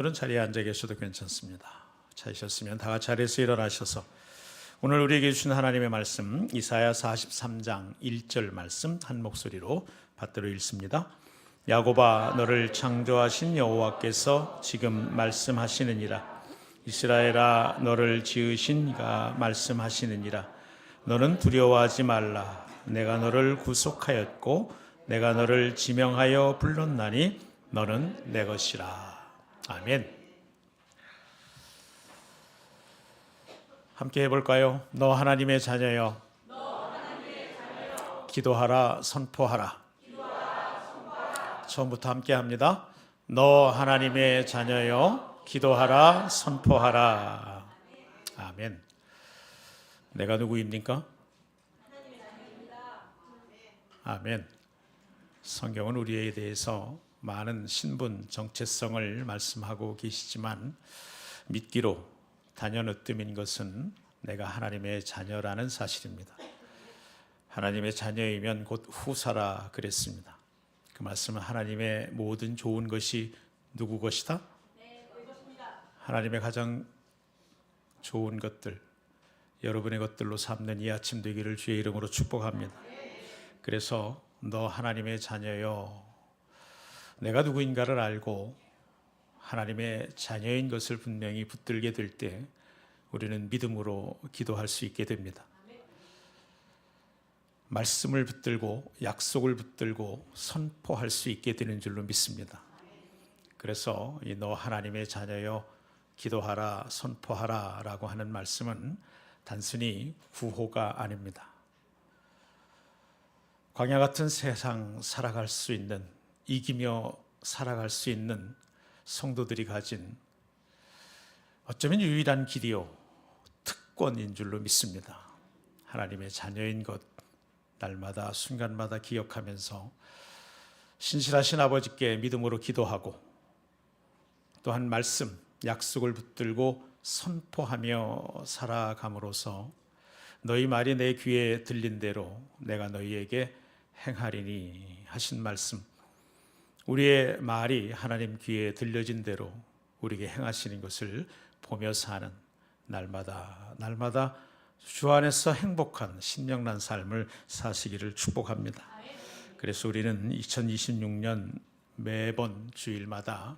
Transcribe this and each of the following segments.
그런 자리에 앉아 계셔도 괜찮습니다. 찾으셨으면 다 같이 자리에서 일어나셔서 오늘 우리에게 주신 하나님의 말씀 이사야 43장 1절 말씀 한 목소리로 받들어 읽습니다. 야곱아, 너를 창조하신 여호와께서 지금 말씀하시느니라. 이스라엘아, 너를 지으신 이가 말씀하시느니라. 너는 두려워하지 말라. 내가 너를 구속하였고 내가 너를 지명하여 불렀나니 너는 내 것이라. 아멘. 함께 해볼까요? 너 하나님의 자녀여, 기도하라, 선포하라. 처음부터 함께 합니다. 너 하나님의 자녀여, 기도하라, 선포하라. 아멘. 내가 누구입니까? 아멘. 성경은 우리에 대해서 많은 신분, 정체성을 말씀하고 계시지만 믿기로 단연으뜸인 것은 내가 하나님의 자녀라는 사실입니다. 하나님의 자녀이면 곧 후사라 그랬습니다. 그 말씀은 하나님의 모든 좋은 것이 누구 것이다? 하나님의 가장 좋은 것들, 여러분의 것들로 삼는 이 아침 되기를 주의 이름으로 축복합니다. 그래서 너 하나님의 자녀여, 내가 누구인가를 알고 하나님의 자녀인 것을 분명히 붙들게 될 때 우리는 믿음으로 기도할 수 있게 됩니다. 말씀을 붙들고 약속을 붙들고 선포할 수 있게 되는 줄로 믿습니다. 그래서 이 너 하나님의 자녀여 기도하라 선포하라 라고 하는 말씀은 단순히 구호가 아닙니다. 광야 같은 세상 살아갈 수 있는, 이기며 살아갈 수 있는 성도들이 가진 어쩌면 유일한 길이요 특권인 줄로 믿습니다. 하나님의 자녀인 것 날마다 순간마다 기억하면서 신실하신 아버지께 믿음으로 기도하고 또한 말씀, 약속을 붙들고 선포하며 살아감으로써 너희 말이 내 귀에 들린 대로 내가 너희에게 행하리니 하신 말씀, 우리의 말이 하나님 귀에 들려진 대로 우리에게 행하시는 것을 보며 사는 날마다 주 안에서 행복한 신령난 삶을 사시기를 축복합니다. 그래서 우리는 2026년 매번 주일마다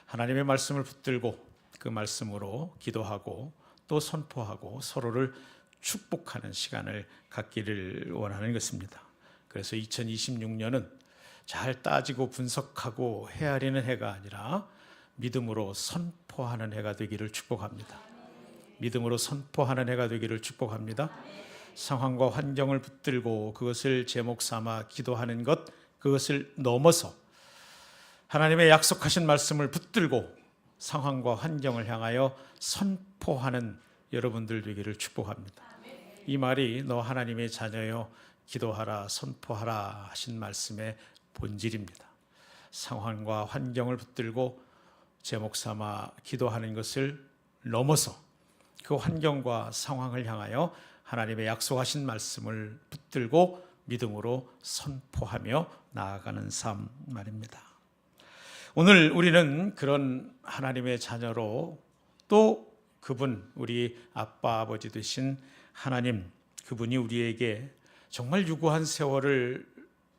하나님의 말씀을 붙들고 그 말씀으로 기도하고 또 선포하고 서로를 축복하는 시간을 갖기를 원하는 것입니다. 그래서 2026년은 잘 따지고 분석하고 헤아리는 해가 아니라 믿음으로 선포하는 해가 되기를 축복합니다. 믿음으로 선포하는 해가 되기를 축복합니다. 상황과 환경을 붙들고 그것을 제목 삼아 기도하는 것, 그것을 넘어서 하나님의 약속하신 말씀을 붙들고 상황과 환경을 향하여 선포하는 여러분들 되기를 축복합니다. 이 말이 너 하나님의 자녀여 기도하라 선포하라 하신 말씀의 본질입니다. 상황과 환경을 붙들고 제목 삼아 기도하는 것을 넘어서 그 환경과 상황을 향하여 하나님의 약속하신 말씀을 붙들고 믿음으로 선포하며 나아가는 삶 말입니다. 오늘 우리는 그런 하나님의 자녀로 또 그분, 우리 아빠 아버지 되신 하나님, 그분이 우리에게 정말 유구한 세월을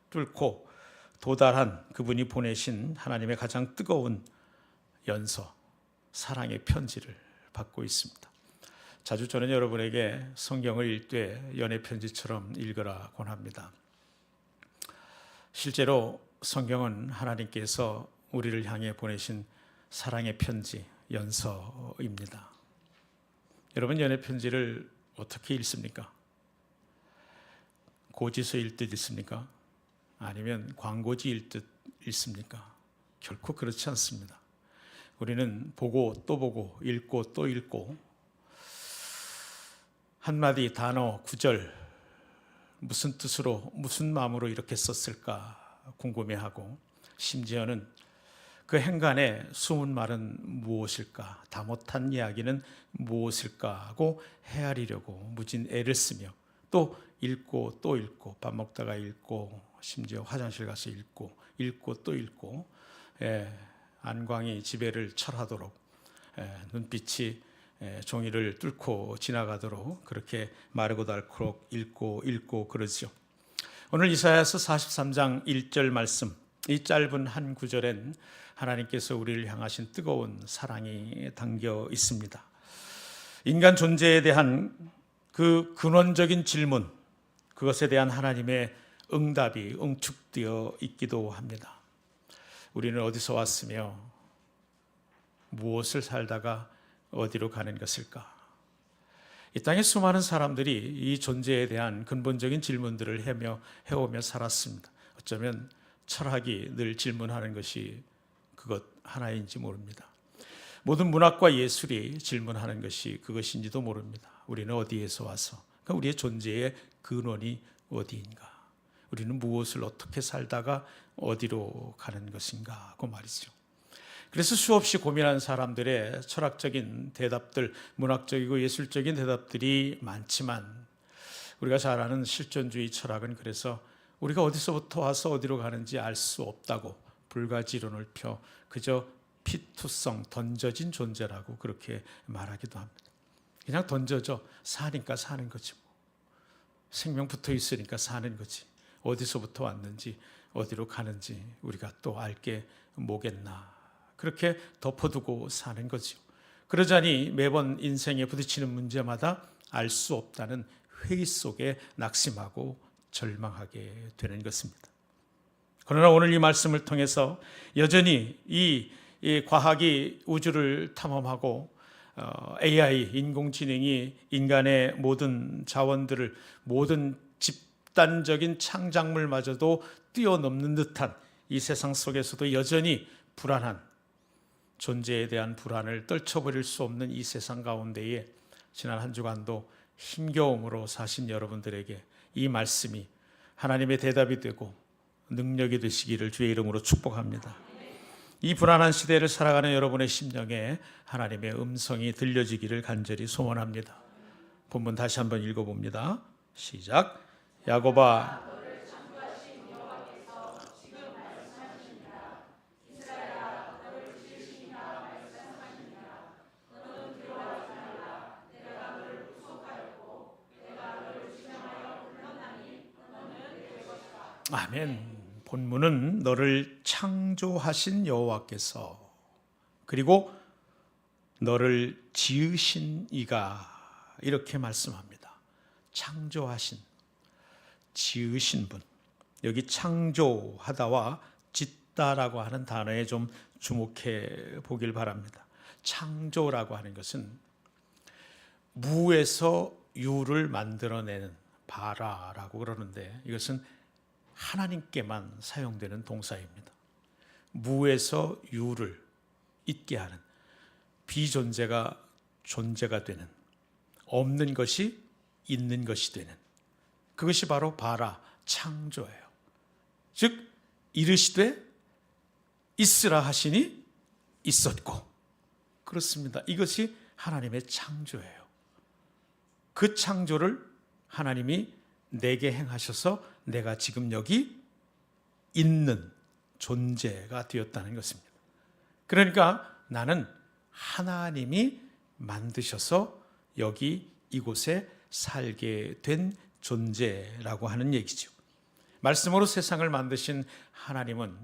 뚫고 도달한 그분이 보내신 하나님의 가장 뜨거운 연서, 사랑의 편지를 받고 있습니다. 자주 저는 여러분에게 성경을 읽되 연애 편지처럼 읽으라 권합니다. 실제로 성경은 하나님께서 우리를 향해 보내신 사랑의 편지, 연서입니다. 여러분 연애 편지를 어떻게 읽습니까? 고지서 읽듯 읽습니까? 아니면 광고지 읽듯 읽습니까? 결코 그렇지 않습니다. 우리는 보고 또 보고 읽고 또 읽고 한마디 단어, 구절 무슨 뜻으로 무슨 마음으로 이렇게 썼을까 궁금해하고 심지어는 그 행간에 숨은 말은 무엇일까, 다 못한 이야기는 무엇일까 하고 헤아리려고 무진 애를 쓰며 또 읽고 또 읽고 밥 먹다가 읽고 심지어 화장실 가서 읽고 또 읽고 안광이 지배를 철하도록 눈빛이 종이를 뚫고 지나가도록 그렇게 마르고 닳도록 읽고 그러죠. 오늘 이사야서 43장 1절 말씀, 이 짧은 한 구절엔 하나님께서 우리를 향하신 뜨거운 사랑이 담겨 있습니다. 인간 존재에 대한 그 근원적인 질문, 그것에 대한 하나님의 응답이 응축되어 있기도 합니다. 우리는 어디서 왔으며 무엇을 살다가 어디로 가는 것일까? 이 땅에 수많은 사람들이 이 존재에 대한 근본적인 질문들을 해오며 살았습니다. 어쩌면 철학이 늘 질문하는 것이 그것 하나인지 모릅니다. 모든 문학과 예술이 질문하는 것이 그것인지도 모릅니다. 우리는 어디에서 와서, 그러니까 우리의 존재의 근원이 어디인가? 우리는 무엇을 어떻게 살다가 어디로 가는 것인가? 그 말이죠. 그래서 수없이 고민한 사람들의 철학적인 대답들, 문학적이고 예술적인 대답들이 많지만 우리가 잘 아는 실존주의 철학은 그래서 우리가 어디서부터 와서 어디로 가는지 알 수 없다고 불가지론을 펴 그저 피투성, 던져진 존재라고 그렇게 말하기도 합니다. 그냥 던져져 사니까 사는 거지 뭐. 생명 붙어 있으니까 사는 거지. 어디서부터 왔는지 어디로 가는지 우리가 또 알게 뭐겠나. 그렇게 덮어두고 사는 거죠. 그러자니 매번 인생에 부딪히는 문제마다 알 수 없다는 회의 속에 낙심하고 절망하게 되는 것입니다. 그러나 오늘 이 말씀을 통해서 여전히 이 과학이 우주를 탐험하고 AI, 인공지능이 인간의 모든 자원들을, 모든 집단적인 창작물마저도 뛰어넘는 듯한 이 세상 속에서도 여전히 불안한, 존재에 대한 불안을 떨쳐버릴 수 없는 이 세상 가운데에 지난 한 주간도 힘겨움으로 사신 여러분들에게 이 말씀이 하나님의 대답이 되고 능력이 되시기를 주의 이름으로 축복합니다. 이 불안한 시대를 살아가는 여러분의 심령에 하나님의 음성이 들려지기를 간절히 소원합니다. 본문 다시 한번 읽어봅니다. 시작. 야곱아, 아멘. 본문은 너를 창조하신 여호와께서 그리고 너를 지으신 이가 이렇게 말씀합니다. 창조하신, 지으신 분. 여기 창조하다와 짓다라고 하는 단어에 좀 주목해 보길 바랍니다. 창조라고 하는 것은 무에서 유를 만들어내는 바라라고 그러는데 이것은 하나님께만 사용되는 동사입니다. 무에서 유를 있게 하는, 비존재가 존재가 되는, 없는 것이 있는 것이 되는, 그것이 바로 바라, 창조예요. 즉 이르시되 있으라 하시니 있었고, 그렇습니다. 이것이 하나님의 창조예요. 그 창조를 하나님이 내게 행하셔서 내가 지금 여기 있는 존재가 되었다는 것입니다. 그러니까 나는 하나님이 만드셔서 여기 이곳에 살게 된 존재라고 하는 얘기죠. 말씀으로 세상을 만드신 하나님은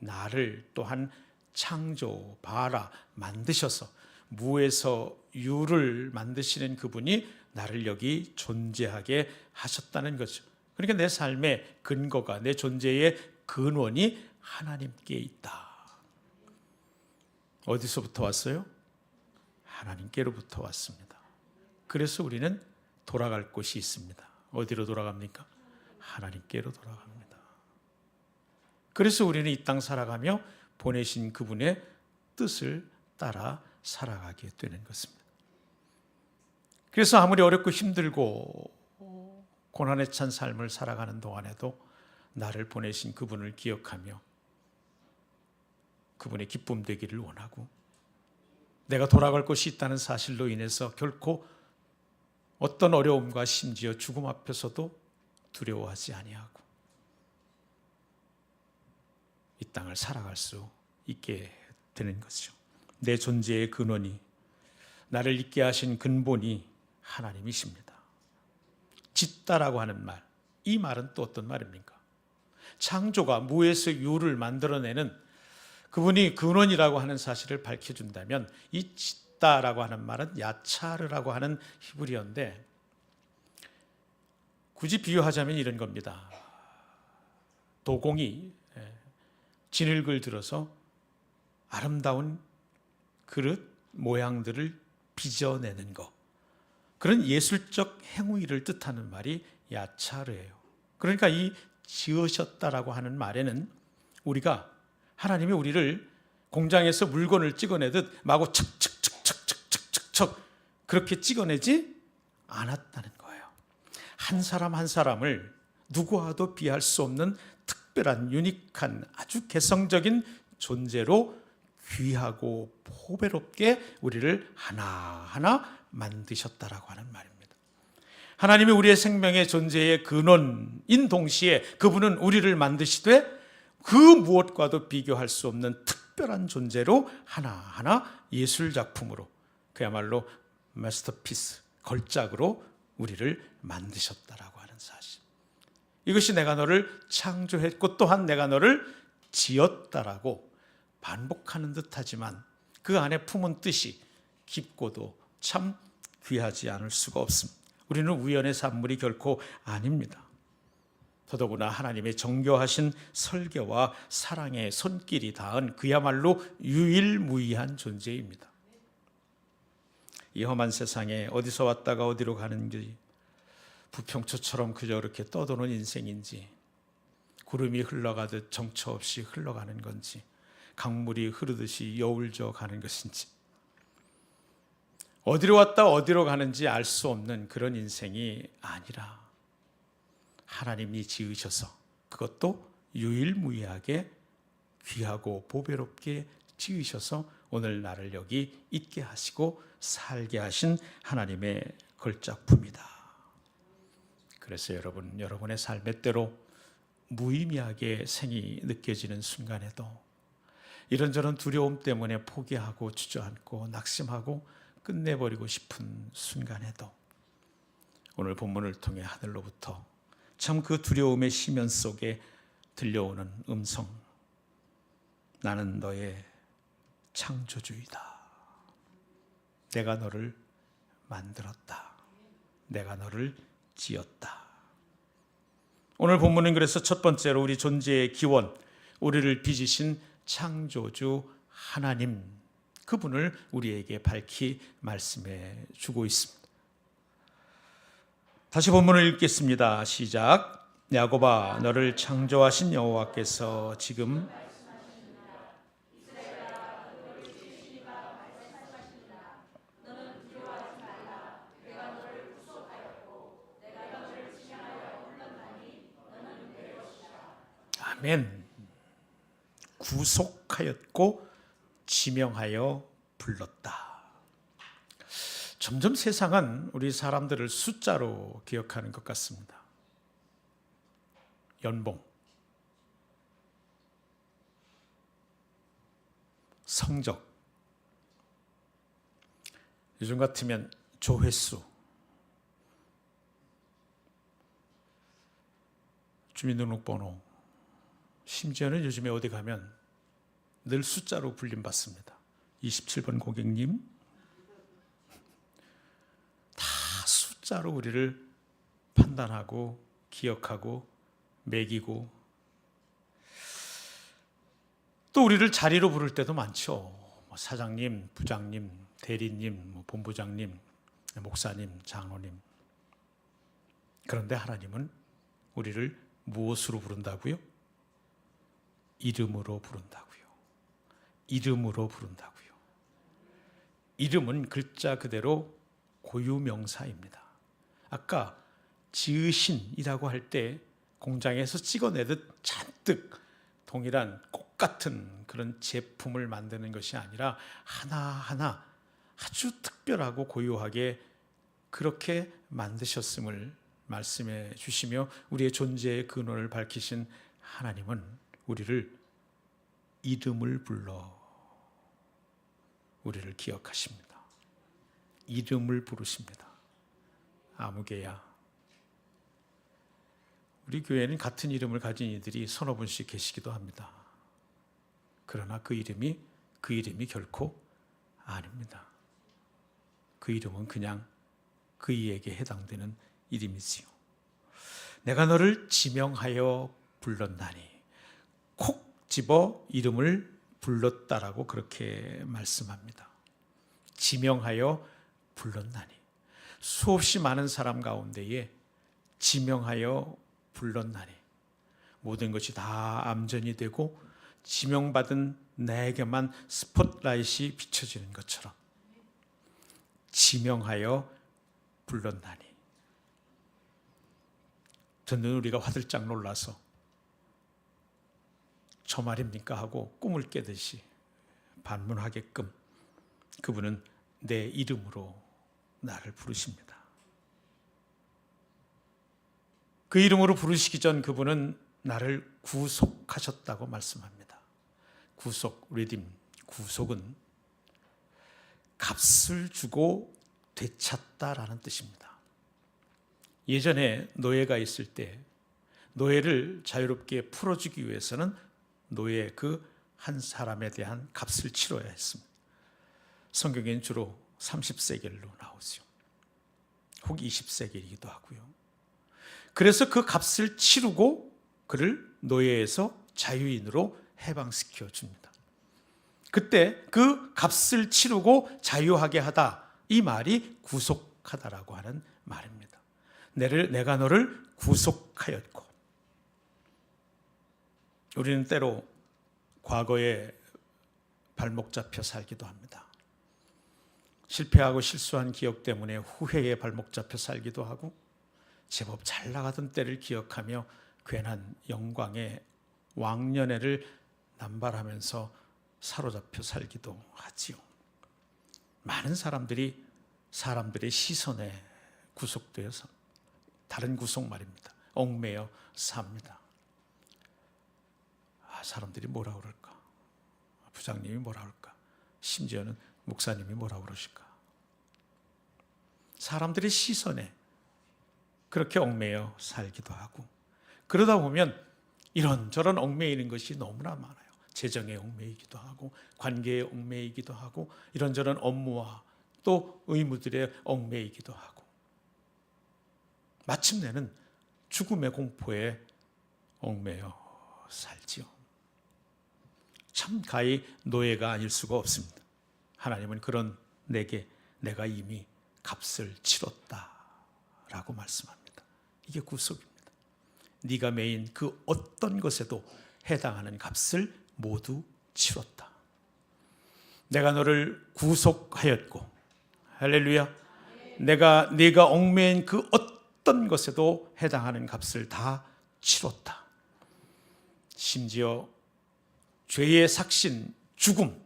나를 또한 창조, 바라, 만드셔서 무에서 유를 만드시는 그분이 나를 여기 존재하게 하셨다는 거죠. 그러니까 내 삶의 근거가, 내 존재의 근원이 하나님께 있다. 어디서부터 왔어요? 하나님께로부터 왔습니다. 그래서 우리는 돌아갈 곳이 있습니다. 어디로 돌아갑니까? 하나님께로 돌아갑니다. 그래서 우리는 이 땅 살아가며 보내신 그분의 뜻을 따라 살아가게 되는 것입니다. 그래서 아무리 어렵고 힘들고 고난에 찬 삶을 살아가는 동안에도 나를 보내신 그분을 기억하며 그분의 기쁨 되기를 원하고, 내가 돌아갈 곳이 있다는 사실로 인해서 결코 어떤 어려움과 심지어 죽음 앞에서도 두려워하지 아니하고 이 땅을 살아갈 수 있게 되는 것이죠. 내 존재의 근원이, 나를 있게 하신 근본이 하나님이십니다. 짓다라고 하는 말, 이 말은 또 어떤 말입니까? 창조가 무에서 유를 만들어내는 그분이 근원이라고 하는 사실을 밝혀준다면, 이 짓다라고 하는 말은 야차르라고 하는 히브리어인데, 굳이 비유하자면 이런 겁니다. 도공이 진흙을 들어서 아름다운 그릇 모양들을 빚어내는 것, 그런 예술적 행위를 뜻하는 말이 야차르예요. 그러니까 이 지으셨다라고 하는 말에는 우리가, 하나님이 우리를 공장에서 물건을 찍어내듯 마구 척척척척척척척 그렇게 찍어내지 않았다는 거예요. 한 사람 한 사람을 누구와도 비할 수 없는 특별한 유니크한 아주 개성적인 존재로 귀하고 보배롭게 우리를 하나하나 만드셨다라고 하는 말입니다. 하나님이 우리의 생명의 존재의 근원인 동시에 그분은 우리를 만드시되 그 무엇과도 비교할 수 없는 특별한 존재로 하나하나 예술작품으로, 그야말로 마스터피스, 걸작으로 우리를 만드셨다라고 하는 사실. 이것이 내가 너를 창조했고 또한 내가 너를 지었다라고 반복하는 듯하지만 그 안에 품은 뜻이 깊고도 참 귀하지 않을 수가 없습니다. 우리는 우연의 산물이 결코 아닙니다. 더더구나 하나님의 정교하신 설계와 사랑의 손길이 닿은 그야말로 유일무이한 존재입니다. 이 험한 세상에 어디서 왔다가 어디로 가는지, 부평초처럼 그저 이렇게 떠도는 인생인지, 구름이 흘러가듯 정처 없이 흘러가는 건지, 강물이 흐르듯이 여울져 가는 것인지, 어디로 왔다 어디로 가는지 알 수 없는 그런 인생이 아니라 하나님이 지으셔서, 그것도 유일무이하게 귀하고 보배롭게 지으셔서 오늘 나를 여기 있게 하시고 살게 하신 하나님의 걸작품이다. 그래서 여러분, 여러분의 삶의 때로 무의미하게 생이 느껴지는 순간에도, 이런저런 두려움 때문에 포기하고 주저앉고 낙심하고 끝내버리고 싶은 순간에도, 오늘 본문을 통해 하늘로부터 참 그 두려움의 심연 속에 들려오는 음성, 나는 너의 창조주이다. 내가 너를 만들었다. 내가 너를 지었다. 오늘 본문은 그래서 첫 번째로 우리 존재의 기원, 우리를 빚으신 창조주 하나님, 그분을 우리에게 밝히 말씀해 주고 있습니다. 다시 본문을 읽겠습니다. 시작. 야곱아, 너를 창조하신 여호와께서 지금 아멘. 구속하였고 지명하여 불렀다. 점점 세상은 우리 사람들을 숫자로 기억하는 것 같습니다. 연봉, 성적, 요즘 같으면 조회수, 주민등록번호, 심지어는 요즘에 어디 가면 늘 숫자로 불림받습니다. 27번 고객님, 다 숫자로 우리를 판단하고 기억하고 매기고, 또 우리를 자리로 부를 때도 많죠. 사장님, 부장님, 대리님, 본부장님, 목사님, 장로님. 그런데 하나님은 우리를 무엇으로 부른다고요? 이름으로 부른다고요. 이름으로 부른다고요. 이름은 글자 그대로 고유명사입니다. 아까 지으신이라고 할 때 공장에서 찍어내듯 잔뜩 동일한 똑같은 그런 제품을 만드는 것이 아니라 하나하나 아주 특별하고 고유하게 그렇게 만드셨음을 말씀해 주시며, 우리의 존재의 근원을 밝히신 하나님은 우리를 이름을 불러 우리를 기억하십니다. 이름을 부르십니다. 아무개야. 우리 교회는 같은 이름을 가진 이들이 서너 분씩 계시기도 합니다. 그러나 그 이름이 결코 아닙니다. 그 이름은 그냥 그이에게 해당되는 이름이지요. 내가 너를 지명하여 불렀나니, 콕 집어 이름을 불렀다라고 그렇게 말씀합니다. 지명하여 불렀나니, 수없이 많은 사람 가운데에 지명하여 불렀나니, 모든 것이 다 암전이 되고 지명받은 나에게만 스포트라이트이 비춰지는 것처럼 지명하여 불렀나니, 듣는 우리가 화들짝 놀라서 저 말입니까 하고 꿈을 깨듯이 반문하게끔 그분은 내 이름으로 나를 부르십니다. 그 이름으로 부르시기 전 그분은 나를 구속하셨다고 말씀합니다. 구속, 리딤, 구속은 값을 주고 되찾다라는 뜻입니다. 예전에 노예가 있을 때 노예를 자유롭게 풀어주기 위해서는 노예 그 한 사람에 대한 값을 치러야 했습니다. 성경에는 주로 30세겔로 나오죠. 혹 20세겔이기도 하고요. 그래서 그 값을 치르고 그를 노예에서 자유인으로 해방시켜 줍니다. 그때 그 값을 치르고 자유하게 하다, 이 말이 구속하다라고 하는 말입니다. 내가 너를 구속하였고. 우리는 때로 과거에 발목 잡혀 살기도 합니다. 실패하고 실수한 기억 때문에 후회에 발목 잡혀 살기도 하고, 제법 잘 나가던 때를 기억하며 괜한 영광의 왕년회를 남발하면서 사로잡혀 살기도 하지요. 많은 사람들이 사람들의 시선에 구속되어서, 다른 구속 말입니다, 얽매여 삽니다. 사람들이 뭐라 그럴까? 부장님이 뭐라 그럴까? 심지어는 목사님이 뭐라 그러실까? 사람들의 시선에 그렇게 얽매여 살기도 하고, 그러다 보면 이런저런 얽매이는 것이 너무나 많아요. 재정에 얽매이기도 하고, 관계에 얽매이기도 하고, 이런저런 업무와 또 의무들에 얽매이기도 하고, 마침내는 죽음의 공포에 얽매여 살지요. 참 가히 노예가 아닐 수가 없습니다. 하나님은 그런 내게 내가 이미 값을 치렀다라고 말씀합니다. 이게 구속입니다. 네가 매인 그 어떤 것에도 해당하는 값을 모두 치렀다. 내가 너를 구속하였고, 할렐루야. 네가 얽매인 그 어떤 것에도 해당하는 값을 다 치렀다. 심지어 죄의 삭신, 죽음.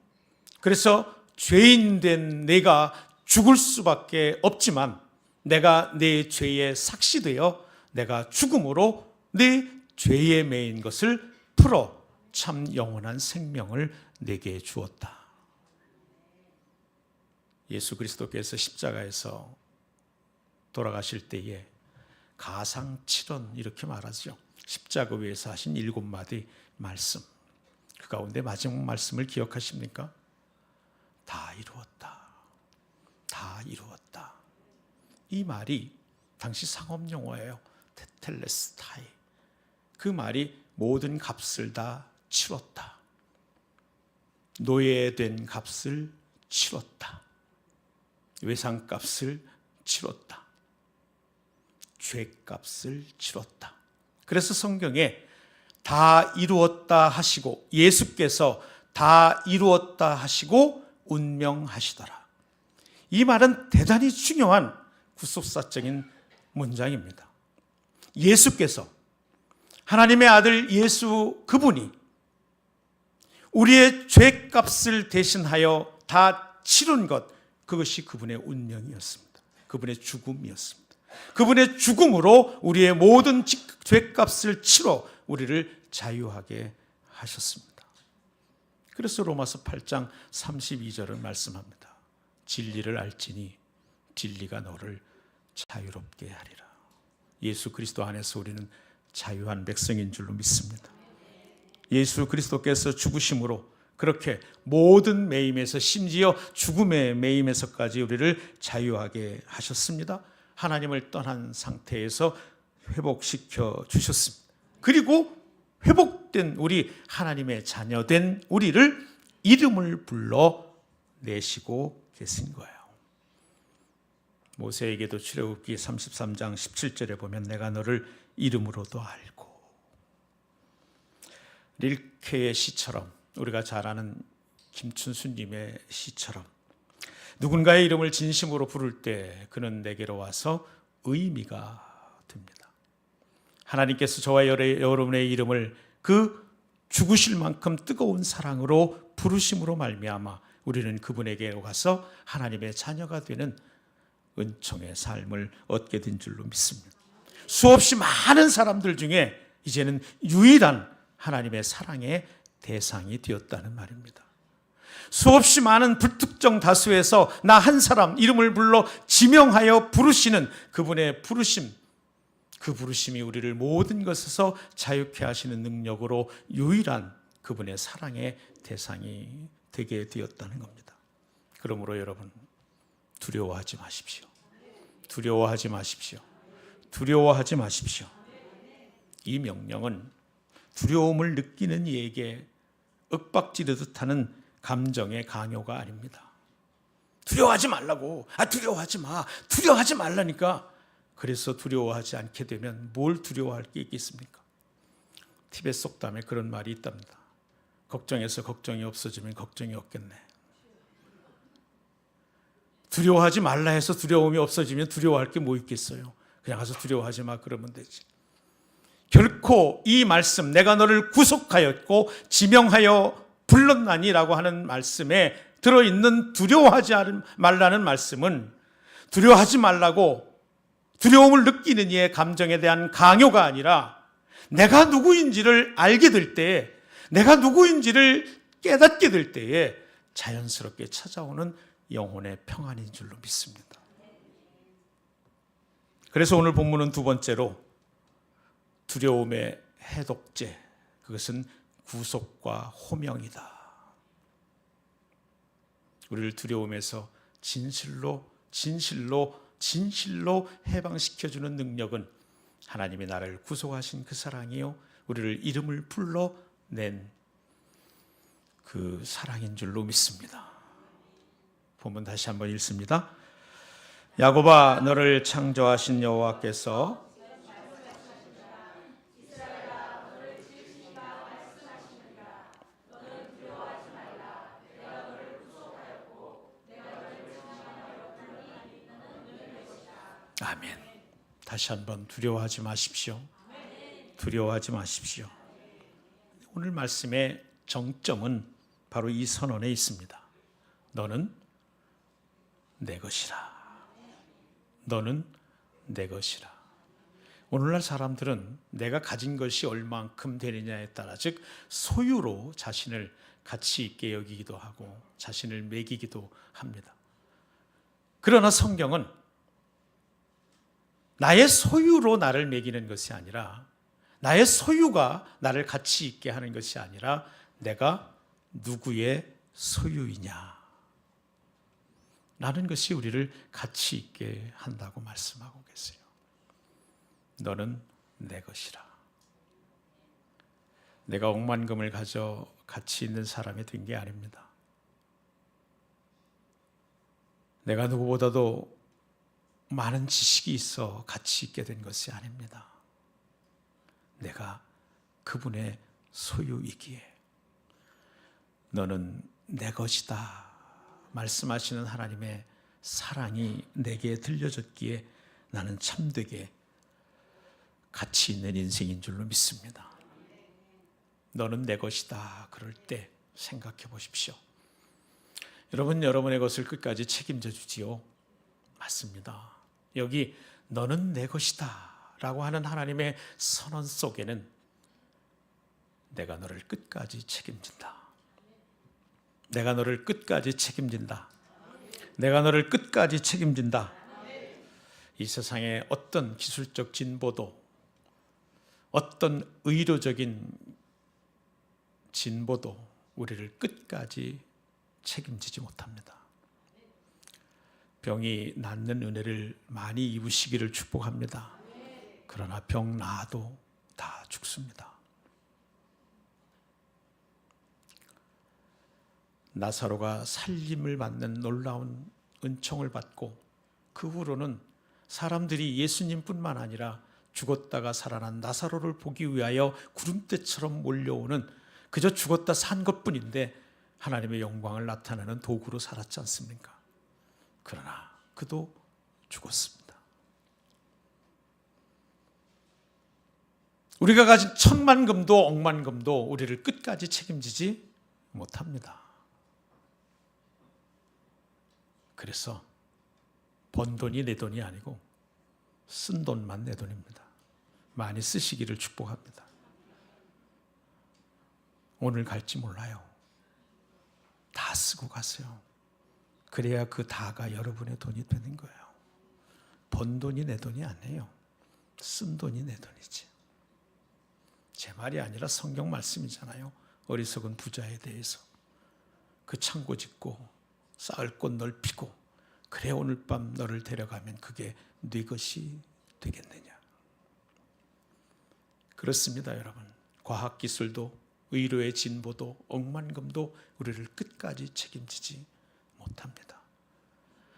그래서 죄인 된 내가 죽을 수밖에 없지만, 내가 내 죄의 삭시되어 내가 죽음으로 내 죄에 매인 것을 풀어 참 영원한 생명을 내게 주었다. 예수 그리스도께서 십자가에서 돌아가실 때에 가상칠언 이렇게 말하죠. 십자가 위에서 하신 7마디 말씀, 그 가운데 마지막 말씀을 기억하십니까? 다 이루었다. 다 이루었다. 이 말이 당시 상업 용어예요. 테텔레스타이. 그 말이 모든 값을 다 치렀다. 노예된 값을 치렀다. 외상값을 치렀다. 죄값을 치렀다. 그래서 성경에 다 이루었다 하시고, 예수께서 다 이루었다 하시고 운명하시더라. 이 말은 대단히 중요한 구속사적인 문장입니다. 예수께서, 하나님의 아들 예수 그분이 우리의 죄값을 대신하여 다 치른 것, 그것이 그분의 운명이었습니다. 그분의 죽음이었습니다. 그분의 죽음으로 우리의 모든 죄값을 치러 우리를 자유하게 하셨습니다. 그래서 로마서 8장 32절은 말씀합니다. 진리를 알지니 진리가 너를 자유롭게 하리라. 예수 그리스도 안에서 우리는 자유한 백성인 줄로 믿습니다. 예수 그리스도께서 죽으심으로 그렇게 모든 매임에서, 심지어 죽음의 매임에서까지 우리를 자유하게 하셨습니다. 하나님을 떠난 상태에서 회복시켜 주셨습니다. 그리고 회복된 우리, 하나님의 자녀된 우리를 이름을 불러 내시고 계신 거예요. 모세에게도 출애굽기 33장 17절에 보면 내가 너를 이름으로도 알고, 릴케의 시처럼, 우리가 잘 아는 김춘수님의 시처럼, 누군가의 이름을 진심으로 부를 때 그는 내게로 와서 의미가 됩니다. 하나님께서 저와 여러분의 이름을 그 죽으실 만큼 뜨거운 사랑으로 부르심으로 말미암아 우리는 그분에게 가서 하나님의 자녀가 되는 은총의 삶을 얻게 된 줄로 믿습니다. 수없이 많은 사람들 중에 이제는 유일한 하나님의 사랑의 대상이 되었다는 말입니다. 수없이 많은 불특정 다수에서 나 한 사람 이름을 불러 지명하여 부르시는 그분의 부르심, 그 부르심이 우리를 모든 것에서 자유케 하시는 능력으로 유일한 그분의 사랑의 대상이 되게 되었다는 겁니다. 그러므로 여러분, 두려워하지 마십시오. 두려워하지 마십시오. 두려워하지 마십시오. 이 명령은 두려움을 느끼는 이에게 윽박지르듯 하는 감정의 강요가 아닙니다. 두려워하지 말라고. 두려워하지 마. 두려워하지 말라니까. 그래서 두려워하지 않게 되면 뭘 두려워할 게 있겠습니까? 티베트 속담에 그런 말이 있답니다. 걱정해서 걱정이 없어지면 걱정이 없겠네. 두려워하지 말라 해서 두려움이 없어지면 두려워할 게 뭐 있겠어요? 그냥 가서 두려워하지 마 그러면 되지. 결코 이 말씀, 내가 너를 구속하였고 지명하여 불렀나니라고 하는 말씀에 들어있는 두려워하지 말라는 말씀은 두려워하지 말라고 두려움을 느끼는 이의 감정에 대한 강요가 아니라 내가 누구인지를 알게 될 때에, 내가 누구인지를 깨닫게 될 때에 자연스럽게 찾아오는 영혼의 평안인 줄로 믿습니다. 그래서 오늘 본문은 두 번째로 두려움의 해독제, 그것은 구속과 호명이다. 우리를 두려움에서 진실로 해방시켜주는 능력은 하나님이 나를 구속하신 그 사랑이요, 우리를 이름을 불러낸 그 사랑인 줄로 믿습니다. 본문 다시 한번 읽습니다. 야곱아, 너를 창조하신 여호와께서 아멘. 다시 한번 두려워하지 마십시오. 두려워하지 마십시오. 오늘 말씀의 정점은 바로 이 선언에 있습니다. 너는 내 것이라. 너는 내 것이라. 오늘날 사람들은 내가 가진 것이 얼만큼 되느냐에 따라, 즉 소유로 자신을 가치 있게 여기기도 하고 자신을 매기기도 합니다. 그러나 성경은 나의 소유로 나를 매기는 것이 아니라, 나의 소유가 나를 가치 있게 하는 것이 아니라 내가 누구의 소유이냐 라는 것이 우리를 가치 있게 한다고 말씀하고 계세요. 너는 내 것이라. 내가 억만금을 가져 가치 있는 사람이 된 게 아닙니다. 내가 누구보다도 많은 지식이 있어 가치 있게 된 것이 아닙니다. 내가 그분의 소유이기에 너는 내 것이다 말씀하시는 하나님의 사랑이 내게 들려졌기에 나는 참되게 가치 있는 인생인 줄로 믿습니다. 너는 내 것이다 그럴 때 생각해 보십시오. 여러분의 것을 끝까지 책임져 주지요? 맞습니다. 여기 너는 내 것이다 라고 하는 하나님의 선언 속에는 내가 너를 끝까지 책임진다. 내가 너를 끝까지 책임진다. 내가 너를 끝까지 책임진다. 이 세상의 어떤 기술적 진보도, 어떤 의료적인 진보도 우리를 끝까지 책임지지 못합니다. 병이 낫는 은혜를 많이 입으시기를 축복합니다. 그러나 병 나아도 다 죽습니다. 나사로가 살림을 받는 놀라운 은총을 받고 그 후로는 사람들이 예수님뿐만 아니라 죽었다가 살아난 나사로를 보기 위하여 구름대처럼 몰려오는, 그저 죽었다 산 것뿐인데 하나님의 영광을 나타내는 도구로 살았지 않습니까? 그러나 그도 죽었습니다. 우리가 가진 천만금도 억만금도 우리를 끝까지 책임지지 못합니다. 그래서 번 돈이 내 돈이 아니고 쓴 돈만 내 돈입니다. 많이 쓰시기를 축복합니다. 오늘 갈지 몰라요. 다 쓰고 가세요. 그래야 그 다가 여러분의 돈이 되는 거예요. 번 돈이 내 돈이 아니에요. 쓴 돈이 내 돈이지. 제 말이 아니라 성경 말씀이잖아요. 어리석은 부자에 대해서. 그 창고 짓고 쌓을 곳 넓히고 그래 오늘 밤 너를 데려가면 그게 네 것이 되겠느냐. 그렇습니다, 여러분. 과학기술도 의료의 진보도 억만금도 우리를 끝까지 책임지지 못합니다.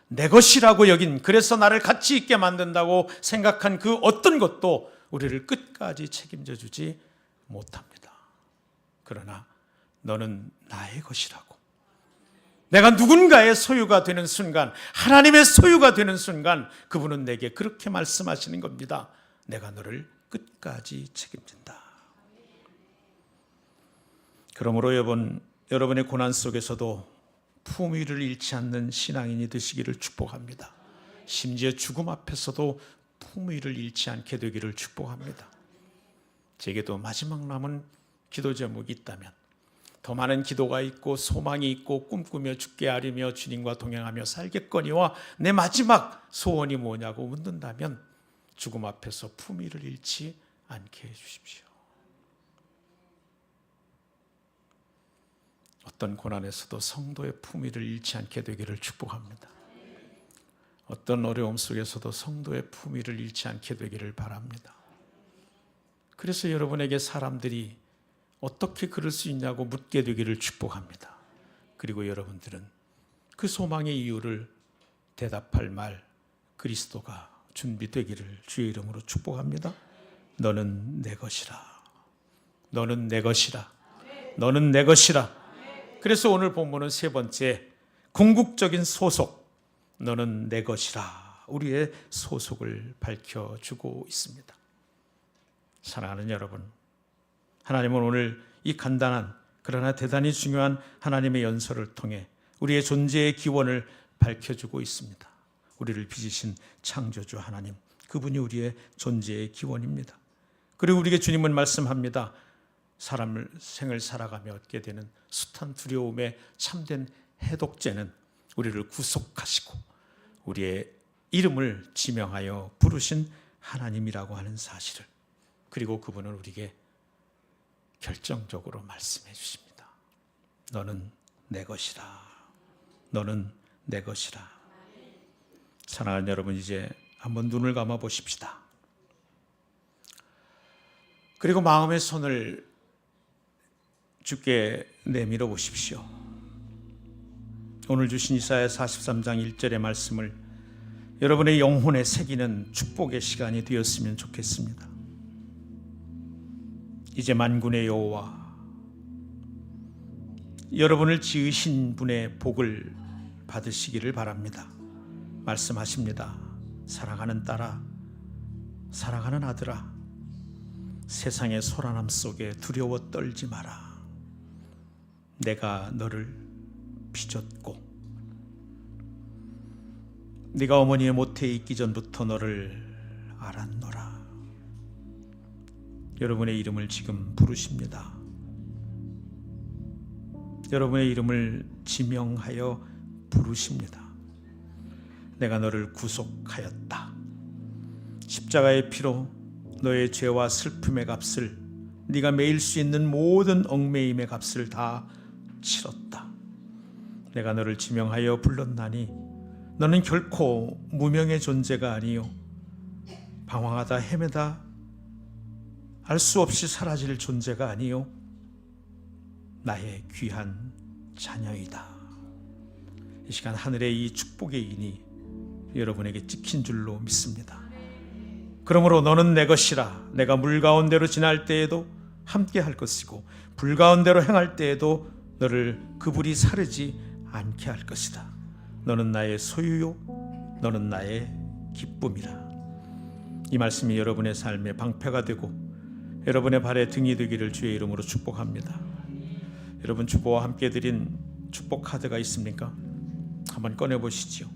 내 것이라고 여긴, 그래서 나를 가치 있게 만든다고 생각한 그 어떤 것도 우리를 끝까지 책임져 주지 못합니다. 그러나 너는 나의 것이라고, 내가 누군가의 소유가 되는 순간, 하나님의 소유가 되는 순간 그분은 내게 그렇게 말씀하시는 겁니다. 내가 너를 끝까지 책임진다. 그러므로 여러분의 고난 속에서도 품위를 잃지 않는 신앙인이 되시기를 축복합니다. 심지어 죽음 앞에서도 품위를 잃지 않게 되기를 축복합니다. 제게도 마지막 남은 기도 제목이 있다면, 더 많은 기도가 있고 소망이 있고 꿈꾸며 죽게 아리며 주님과 동행하며 살겠거니와 내 마지막 소원이 뭐냐고 묻는다면 죽음 앞에서 품위를 잃지 않게 해주십시오. 어떤 고난에서도 성도의 품위를 잃지 않게 되기를 축복합니다. 어떤 어려움 속에서도 성도의 품위를 잃지 않게 되기를 바랍니다. 그래서 여러분에게 사람들이 어떻게 그럴 수 있냐고 묻게 되기를 축복합니다. 그리고 여러분들은 그 소망의 이유를 대답할 말, 그리스도가 준비되기를 주의 이름으로 축복합니다. 너는 내 것이라. 너는 내 것이라. 너는 내 것이라. 그래서 오늘 본문은 세 번째, 궁극적인 소속, 너는 내 것이라. 우리의 소속을 밝혀주고 있습니다. 사랑하는 여러분, 하나님은 오늘 이 간단한 그러나 대단히 중요한 하나님의 연설을 통해 우리의 존재의 기원을 밝혀주고 있습니다. 우리를 빚으신 창조주 하나님, 그분이 우리의 존재의 기원입니다. 그리고 우리에게 주님은 말씀합니다. 생을 살아가며 얻게 되는 숱한 두려움의 참된 해독제는 우리를 구속하시고 우리의 이름을 지명하여 부르신 하나님이라고 하는 사실을, 그리고 그분은 우리에게 결정적으로 말씀해 주십니다. 너는 내 것이라. 너는 내 것이라. 사랑하는 여러분, 이제 한번 눈을 감아 보십시다. 그리고 마음의 손을 주께 내밀어 보십시오. 오늘 주신 이사야 43장 1절의 말씀을 여러분의 영혼에 새기는 축복의 시간이 되었으면 좋겠습니다. 이제 만군의 여호와, 여러분을 지으신 분의 복을 받으시기를 바랍니다. 말씀하십니다. 사랑하는 딸아, 사랑하는 아들아, 세상의 소란함 속에 두려워 떨지 마라. 내가 너를 빚었고 네가 어머니의 모태에 있기 전부터 너를 알았노라. 여러분의 이름을 지금 부르십니다. 여러분의 이름을 지명하여 부르십니다. 내가 너를 구속하였다. 십자가의 피로 너의 죄와 슬픔의 값을, 네가 매일 수 있는 모든 얽매임의 값을 다 치렀다. 내가 너를 지명하여 불렀나니 너는 결코 무명의 존재가 아니요 방황하다 헤매다 알 수 없이 사라질 존재가 아니요 나의 귀한 자녀이다. 이 시간 하늘의 이 축복의 인이 여러분에게 찍힌 줄로 믿습니다. 그러므로 너는 내 것이라. 내가 물 가운데로 지날 때에도 함께 할 것이고 불 가운데로 행할 때에도 너를 그 불이 사르지 않게 할 것이다. 너는 나의 소유요 너는 나의 기쁨이라. 이 말씀이 여러분의 삶의 방패가 되고 여러분의 발에 등이 되기를 주의 이름으로 축복합니다. 여러분 주보와 함께 드린 축복 카드가 있습니까? 한번 꺼내보시죠.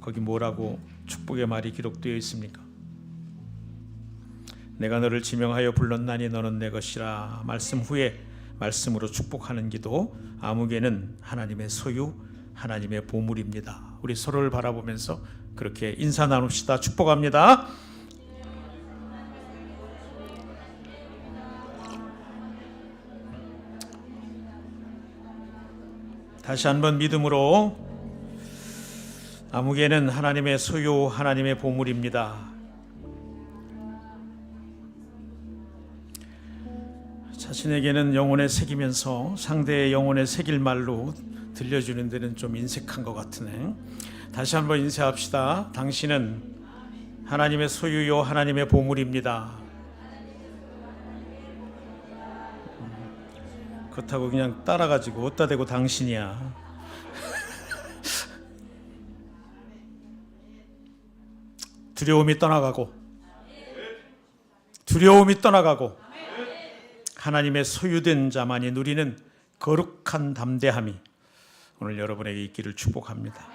거기 뭐라고 축복의 말이 기록되어 있습니까? 내가 너를 지명하여 불렀나니 너는 내 것이라. 말씀 후에 말씀으로 축복하는 기도. 아무개는 하나님의 소유, 하나님의 보물입니다. 우리 서로를 바라보면서 그렇게 인사 나눕시다. 축복합니다. 다시 한번 믿음으로, 아무개는 하나님의 소유, 하나님의 보물입니다. 자신에게는 영혼에 새기면서 상대의 영혼에 새길 말로 들려주는 데는 좀 인색한 것 같으네. 다시 한번 인쇄합시다. 당신은 하나님의 소유요 하나님의 보물입니다. 그렇다고 그냥 따라가지고 어디다 대고 당신이야. 두려움이 떠나가고 하나님의 소유된 자만이 누리는 거룩한 담대함이 오늘 여러분에게 있기를 축복합니다.